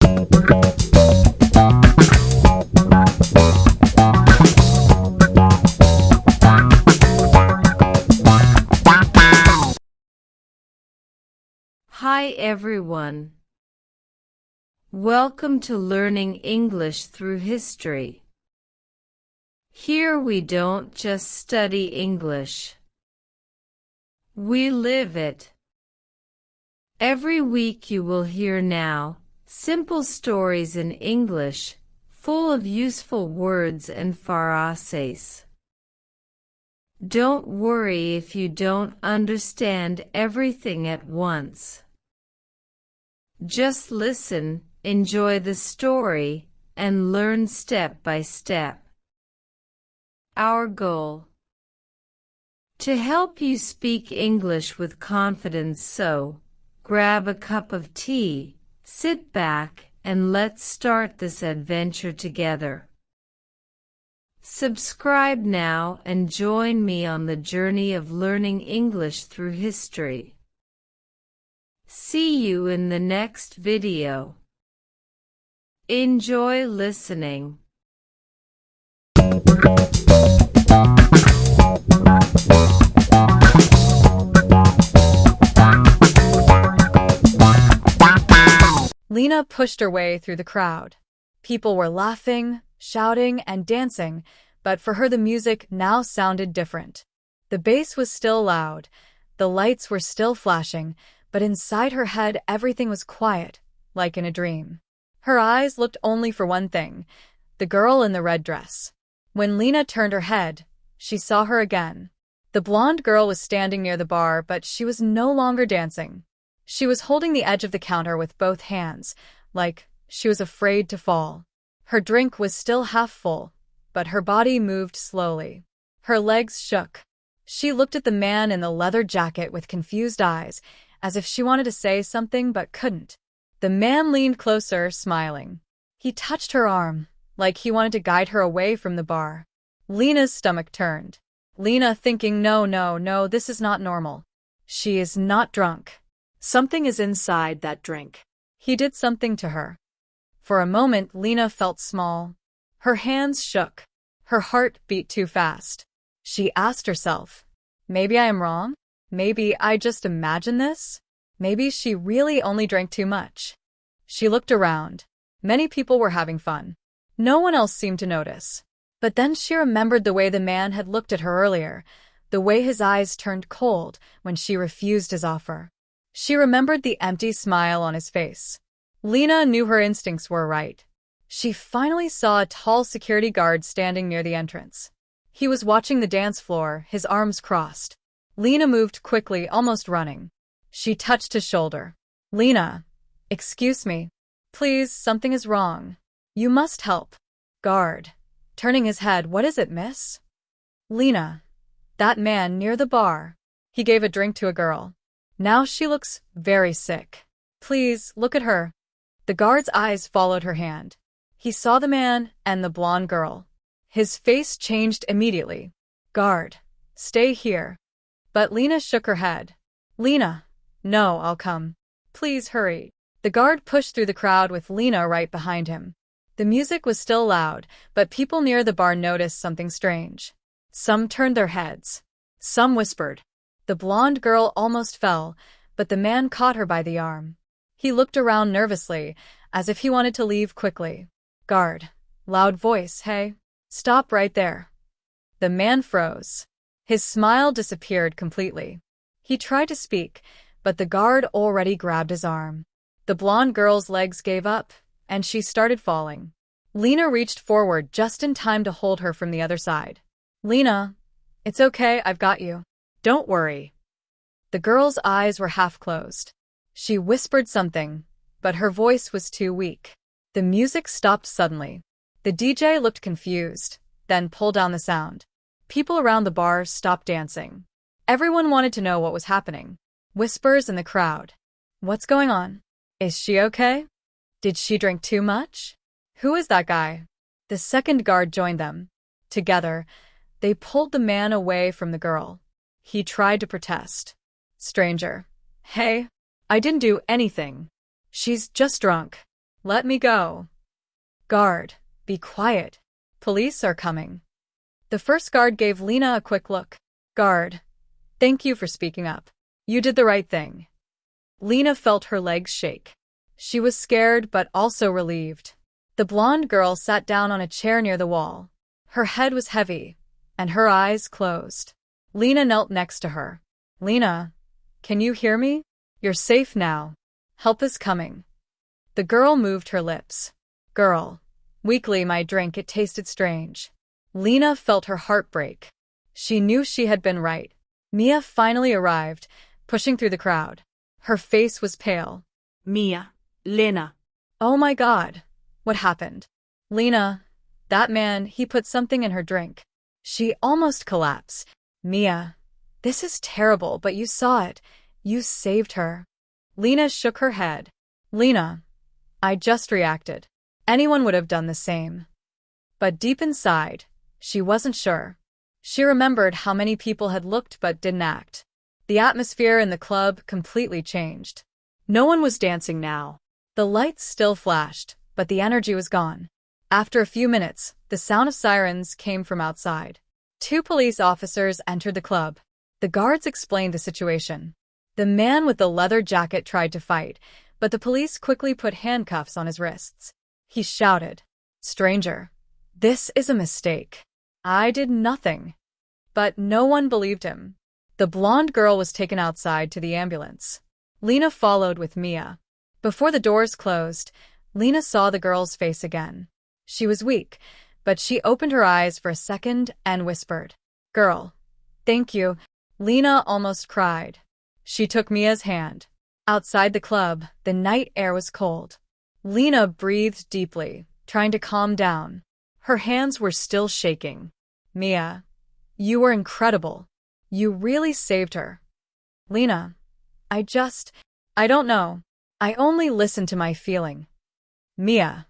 Hi everyone. Welcome to Learning English Through History. Here we don't just study English. We live it. Every week you will hear now simple stories in English, full of useful words and phrases. Don't worry if you don't understand everything at once. Just listen, enjoy the story, and learn step by step. Our goal: to help you speak English with confidence, so grab a cup of tea, sit back, and let's start this adventure together. Subscribe now and join me on the journey of learning English through history. See you in the next video. Enjoy listening. Lena pushed her way through the crowd. People were laughing, shouting, and dancing, but for her the music now sounded different. The bass was still loud, the lights were still flashing, but inside her head everything was quiet, like in a dream. Her eyes looked only for one thing: the girl in the red dress. When Lena turned her head, she saw her again. The blonde girl was standing near the bar, but she was no longer dancing. She was holding the edge of the counter with both hands, like she was afraid to fall. Her drink was still half full, but her body moved slowly. Her legs shook. She looked at the man in the leather jacket with confused eyes, as if she wanted to say something but couldn't. The man leaned closer, smiling. He touched her arm, like he wanted to guide her away from the bar. Lena's stomach turned. Lena thinking, no, this is not normal. She is not drunk. Something is inside that drink. He did something to her. For a moment, Lena felt small. Her hands shook. Her heart beat too fast. She asked herself, maybe I am wrong? Maybe I just imagined this? Maybe she really only drank too much. She looked around. Many people were having fun. No one else seemed to notice. But then she remembered the way the man had looked at her earlier, the way his eyes turned cold when she refused his offer. She remembered the empty smile on his face. Lena knew her instincts were right. She finally saw a tall security guard standing near the entrance. He was watching the dance floor, his arms crossed. Lena moved quickly, almost running. She touched his shoulder. Lena, excuse me. Please, something is wrong. You must help. Guard. Turning his head, what is it, miss? Lena. That man near the bar. He gave a drink to a girl. Now she looks very sick. Please, look at her. The guard's eyes followed her hand. He saw the man and the blonde girl. His face changed immediately. Guard, stay here. But Lena shook her head. Lena, no, I'll come. Please hurry. The guard pushed through the crowd with Lena right behind him. The music was still loud, but people near the bar noticed something strange. Some turned their heads. Some whispered. The blonde girl almost fell, but the man caught her by the arm. He looked around nervously, as if he wanted to leave quickly. Guard. Loud voice, hey. Stop right there. The man froze. His smile disappeared completely. He tried to speak, but the guard already grabbed his arm. The blonde girl's legs gave up, and she started falling. Lena reached forward just in time to hold her from the other side. Lena, it's okay, I've got you. Don't worry. The girl's eyes were half closed. She whispered something, but her voice was too weak. The music stopped suddenly. The DJ looked confused, then pulled down the sound. People around the bar stopped dancing. Everyone wanted to know what was happening. Whispers in the crowd. What's going on? Is she okay? Did she drink too much? Who is that guy? The second guard joined them. Together, they pulled the man away from the girl. He tried to protest. Stranger. Hey, I didn't do anything. She's just drunk. Let me go. Guard, be quiet. Police are coming. The first guard gave Lena a quick look. Guard, thank you for speaking up. You did the right thing. Lena felt her legs shake. She was scared but also relieved. The blonde girl sat down on a chair near the wall. Her head was heavy, and her eyes closed. Lena knelt next to her. Lena, can you hear me? You're safe now. Help is coming. The girl moved her lips. Girl. Weakly my drink, it tasted strange. Lena felt her heart break. She knew she had been right. Mia finally arrived, pushing through the crowd. Her face was pale. Mia, Lena. Oh my God. What happened? Lena, that man, he put something in her drink. She almost collapsed. Mia, this is terrible, but you saw it. You saved her. Lena shook her head. Lena, I just reacted. Anyone would have done the same. But deep inside, she wasn't sure. She remembered how many people had looked but didn't act. The atmosphere in the club completely changed. No one was dancing now. The lights still flashed, but the energy was gone. After a few minutes, the sound of sirens came from outside. 2 police officers entered the club. The guards explained the situation. The man with the leather jacket tried to fight, but the police quickly put handcuffs on his wrists. He shouted, "Stranger, this is a mistake. I did nothing." But no one believed him. The blonde girl was taken outside to the ambulance. Lena followed with Mia. Before the doors closed, Lena saw the girl's face again. She was weak, but she opened her eyes for a second and whispered, "Girl, thank you." Lena almost cried. She took Mia's hand. Outside the club, the night air was cold. Lena breathed deeply, trying to calm down. Her hands were still shaking. Mia, you were incredible. You really saved her. Lena, I don't know. I only listened to my feeling. Mia,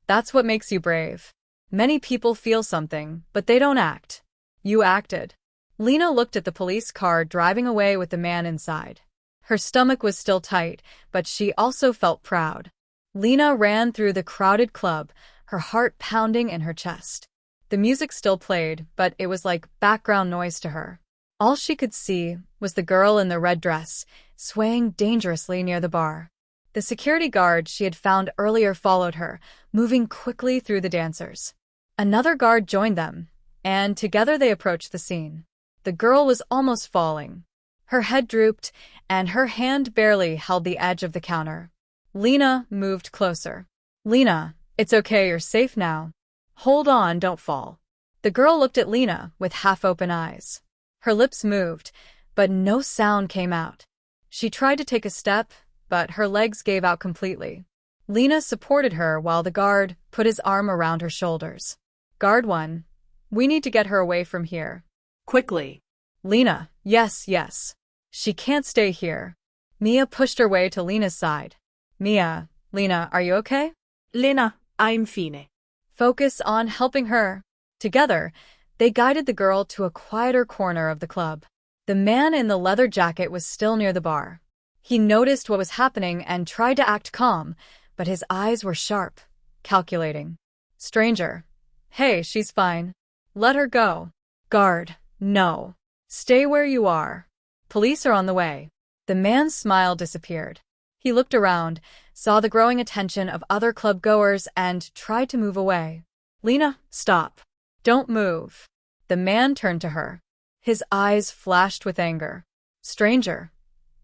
that's what makes you brave. Many people feel something, but they don't act. You acted. Lena looked at the police car driving away with the man inside. Her stomach was still tight, but she also felt proud. Lena ran through the crowded club, her heart pounding in her chest. The music still played, but it was like background noise to her. All she could see was the girl in the red dress, swaying dangerously near the bar. The security guard she had found earlier followed her, moving quickly through the dancers. Another guard joined them, and together they approached the scene. The girl was almost falling. Her head drooped, and her hand barely held the edge of the counter. Lena moved closer. Lena, it's okay, you're safe now. Hold on, don't fall. The girl looked at Lena with half-open eyes. Her lips moved, but no sound came out. She tried to take a step, but her legs gave out completely. Lena supported her while the guard put his arm around her shoulders. Guard 1, we need to get her away from here. Quickly. Lena, yes. She can't stay here. Mia pushed her way to Lena's side. Mia, Lena, are you okay? Lena, I'm fine. Focus on helping her. Together, they guided the girl to a quieter corner of the club. The man in the leather jacket was still near the bar. He noticed what was happening and tried to act calm, but his eyes were sharp, calculating. Stranger. Hey, she's fine. Let her go. Guard. No. Stay where you are. Police are on the way. The man's smile disappeared. He looked around, saw the growing attention of other club goers, and tried to move away. Lena, stop. Don't move. The man turned to her. His eyes flashed with anger. Stranger.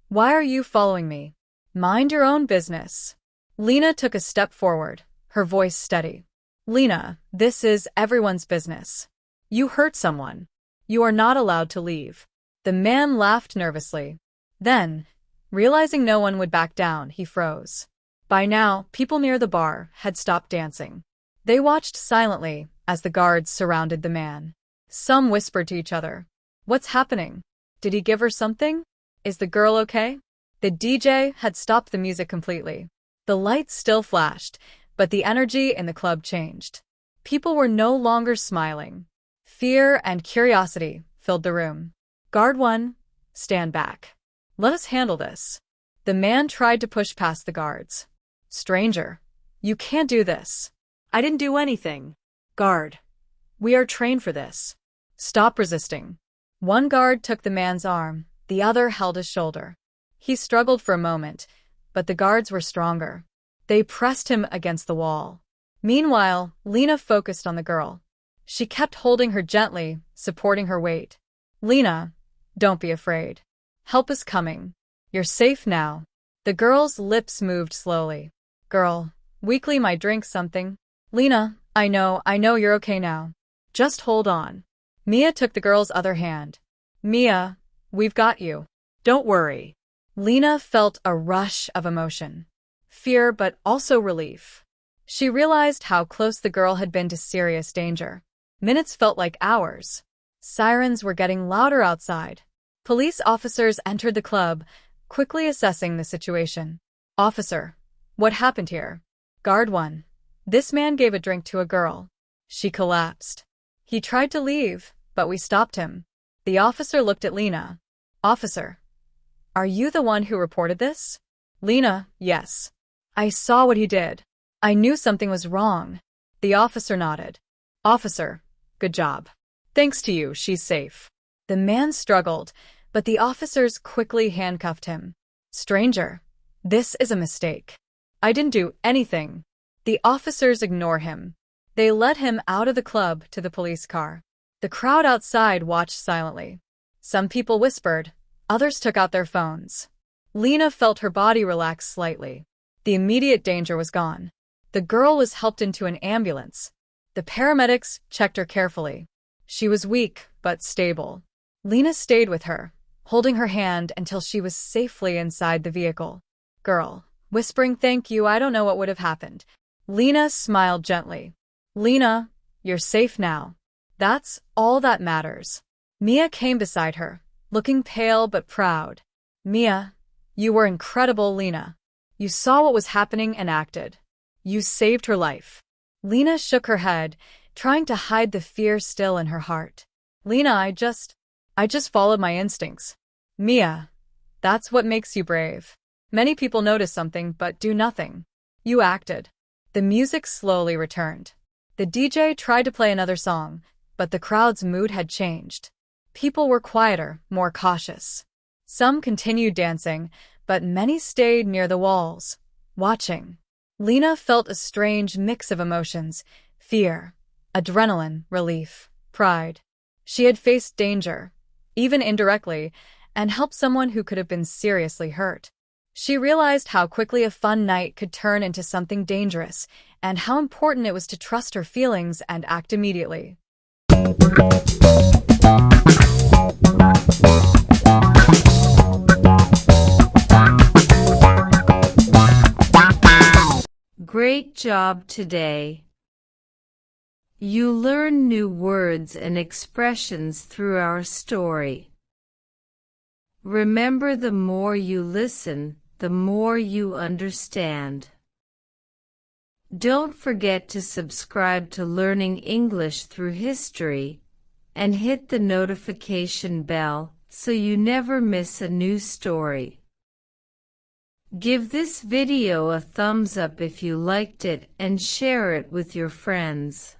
Why are you following me? Mind your own business. Lena took a step forward, her voice steady. Lena, this is everyone's business. You hurt someone. You are not allowed to leave. The man laughed nervously. Then, realizing no one would back down, he froze. By now, people near the bar had stopped dancing. They watched silently as the guards surrounded the man. Some whispered to each other. What's happening? Did he give her something? Is the girl okay? The DJ had stopped the music completely. The lights still flashed, but the energy in the club changed. People were no longer smiling. Fear and curiosity filled the room. Guard 1, stand back. Let us handle this. The man tried to push past the guards. Stranger, You can't do this. I didn't do anything. Guard. We are trained for this. Stop resisting. One guard took the man's arm, the other held his shoulder. He struggled for a moment, but the guards were stronger. They pressed him against the wall. Meanwhile, Lena focused on the girl. She kept holding her gently, supporting her weight. Lena, don't be afraid. Help is coming. You're safe now. The girl's lips moved slowly. Girl, weakly might drink something. Lena, I know you're okay now. Just hold on. Mia took the girl's other hand. Mia, we've got you. Don't worry. Lena felt a rush of emotion. Fear, but also relief. She realized how close the girl had been to serious danger. Minutes felt like hours. Sirens were getting louder outside. Police officers entered the club, quickly assessing the situation. Officer, what happened here? Guard 1. This man gave a drink to a girl. She collapsed. He tried to leave, but we stopped him. The officer looked at Lena. Officer, are you the one who reported this? Lena, yes. I saw what he did. I knew something was wrong. The officer nodded. Officer, good job. Thanks to you, she's safe. The man struggled, but the officers quickly handcuffed him. Stranger, this is a mistake. I didn't do anything. The officers ignore him. They led him out of the club to the police car. The crowd outside watched silently. Some people whispered, others took out their phones. Lena felt her body relax slightly. The immediate danger was gone. The girl was helped into an ambulance. The paramedics checked her carefully. She was weak, but stable. Lena stayed with her, holding her hand until she was safely inside the vehicle. Girl, whispering thank you, I don't know what would have happened. Lena smiled gently. Lena, you're safe now. That's all that matters. Mia came beside her, looking pale but proud. Mia, you were incredible, Lena. You saw what was happening and acted. You saved her life. Lena shook her head, trying to hide the fear still in her heart. Lena, I just followed my instincts. Mia, that's what makes you brave. Many people notice something but do nothing. You acted. The music slowly returned. The DJ tried to play another song, but the crowd's mood had changed. People were quieter, more cautious. Some continued dancing, but many stayed near the walls, watching. Lena felt a strange mix of emotions: fear, adrenaline, relief, pride. She had faced danger, even indirectly, and helped someone who could have been seriously hurt. She realized how quickly a fun night could turn into something dangerous, and how important it was to trust her feelings and act immediately. Great job today. You learn new words and expressions through our story. Remember, the more you listen, the more you understand. Don't forget to subscribe to Learning English Through History and hit the notification bell so you never miss a new story. Give this video a thumbs up if you liked it and share it with your friends.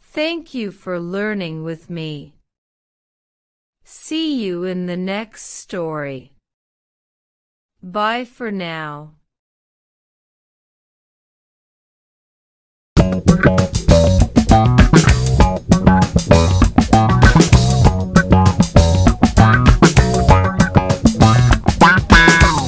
Thank you for learning with me. See you in the next story. Bye for now.